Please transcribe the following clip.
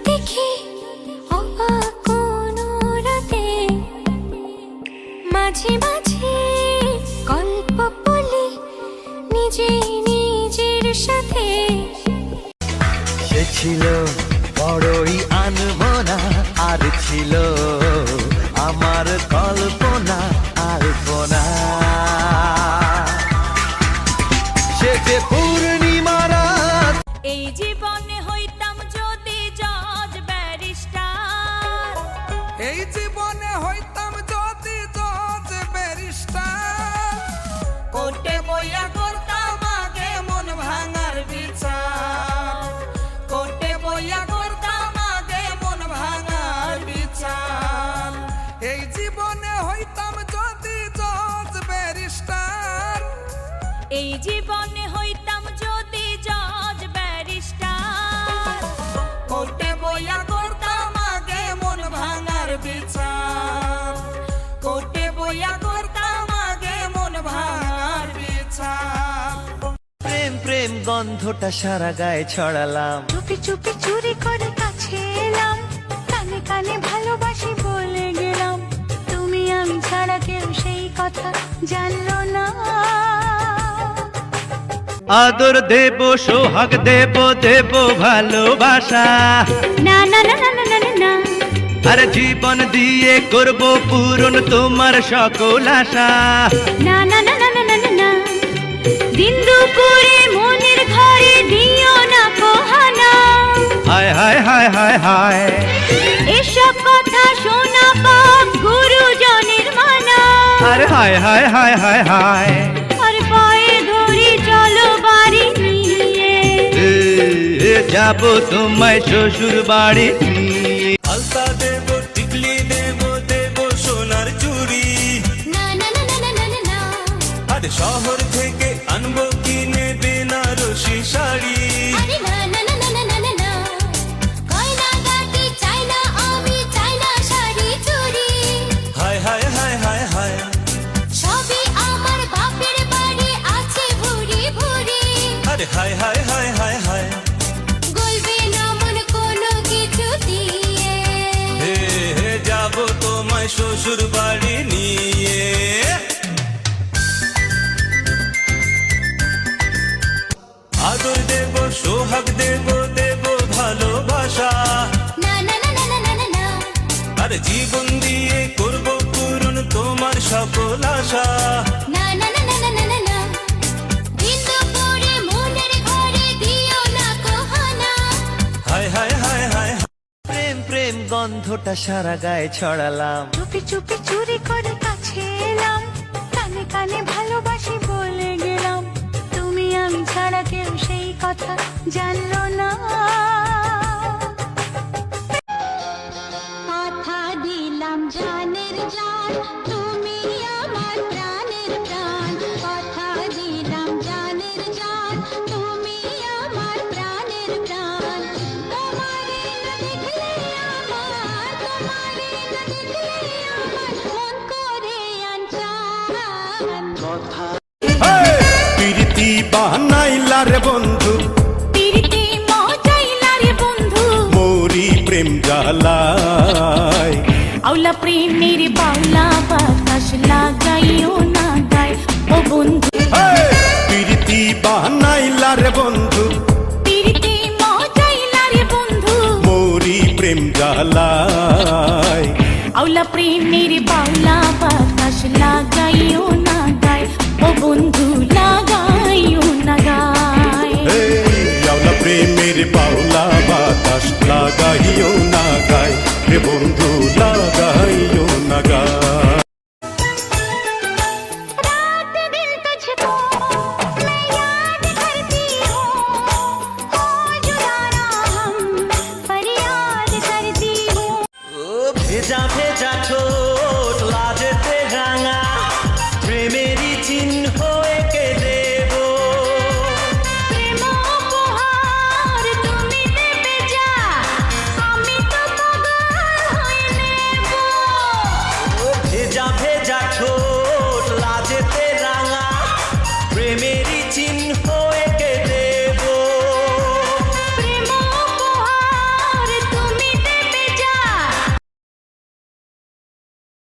দেখি অবাক কোনো রাতে, মাঝে মাঝে গল্প বলি নিজে নিজের সাথে। সে ছিল বড়ই আনমনা, আর ছিল আমার কল্পনা আলপনা। সে যে পূর্ণিমা রাত। এই জীবনে হইতাম যদি জজ ব্যারিস্টার, এই জীবনে হইতাম যদি জজ ব্যারিস্টার, কোর্টে বইয়া করতাম আগে মন ভাঙার বিচার, কোর্টে বইয়া করতাম আগে মন ভাঙার বিচার। এই জীবনে হইতাম যদি জজ ব্যারিস্টার, এই জীবনে হইতাম যদি জজ ব্যারিস্টার, কোর্টে বইয়া করতাম আগে মন ভাঙার বিচার, কোর্টে বইয়া করতাম আগে মন ভাঙার বিচার। প্রেম প্রেম গন্ধটা সারা গায়ে ছড়ালাম, চুপি চুপি চুরি করে কাছে এলাম, কানে কানে ভালোবাসি বলে গেলাম, তুমি আমি ছাড়া কেউ সেই কথা জানলো না। আদর দেব সোহাগ দেব দেব ভালোবাসা, না না না না না না না, আর জীবন দিয়ে করব পূরণ তোমার সকল আশা। না না না না না না না, দিন দুপুরে মনের ঘরে দিও না কোহানা। হায় হায় হায় হায় হায়, এসব কথা শোনা পাপ গুরুজনের মানা। আর হায় হায় হায় হায় হায়, আর পায়ে ধরি চলো বাড়ি নিয়ে, যাব তোমায় শ্বশুর বাড়ি নিয়ে। আলতা দেব টিকলি দেব দেব সোনার চুড়ি, না না না না না না না, আর শহর থেকে আনবো কিনে বেনারসি শাড়ি। আরে না না না না না না না, গয়না গাটি চাই না আমি, চাই না শাড়ি চুড়ি। হায় হায় হায় হায় হায়, সবই আমার বাপের বাড়ি আছে ভুরি ভুরি। আরে হায় হায় হায় হায় হায়, গলবে না মন কোনো কিছু দিয়ে, হে হে যাব তোমায় শ্বশুর বাড়ি নিয়ে। আদর দেব সোহাগ দেব দেব ভালোবাসা, না না না না না না না না, আর জীবন দিয়ে করব পূরণ তোমার সকল আশা। না না না না না না না না, দিন দুপুরে মনের ঘরে দিও না কোহানা। হায় হায় হায় হায়, প্রেম প্রেম গন্ধটা সারা গায়ে ছড়ালাম, চুপি চুপি চুরি করে কাছে এলাম, কানে কানে ভালোবাসি বলে গেলাম, তুমি আমি ছাড়া কেউ সেই কথা জানলো না। কথা দিলাম জানের জান, তুমি আমার প্রাণের প্রাণ, কথা দিলাম জানের জান, তুমি আমার প্রাণের প্রাণ। তোমারে না দেখলে আমার, তোমারে না দেখলে আমার মন করে আনচান। প্রীতি বানাইলা রে বন্ধু, প্রীতি মজাইলা রে বন্ধু, মোরি প্রেম জ্বালায়। আউলা প্রেমের বাউলা বাতাস লাগাইও না গায় ও বন্ধু। প্রীতি বানাইলা রে বন্ধু, প্রীতি মজাইলা রে বন্ধু, মোরি প্রেম জ্বালায়। আউলা প্রেমের বাউলা বাতাস লাগাইও না গায় ও বন্ধু, লাগাইও না গায়। আওলা প্রেমের বাউলা বাতাস লাগাইও না গায় রে বন্ধু, লাগাইও না গায়। रात दिल तुझको मैं याद करती हूँ, हो जुदा ना हम फरियाद करती हूँ। ও ভেজা ভেজা ঠোঁট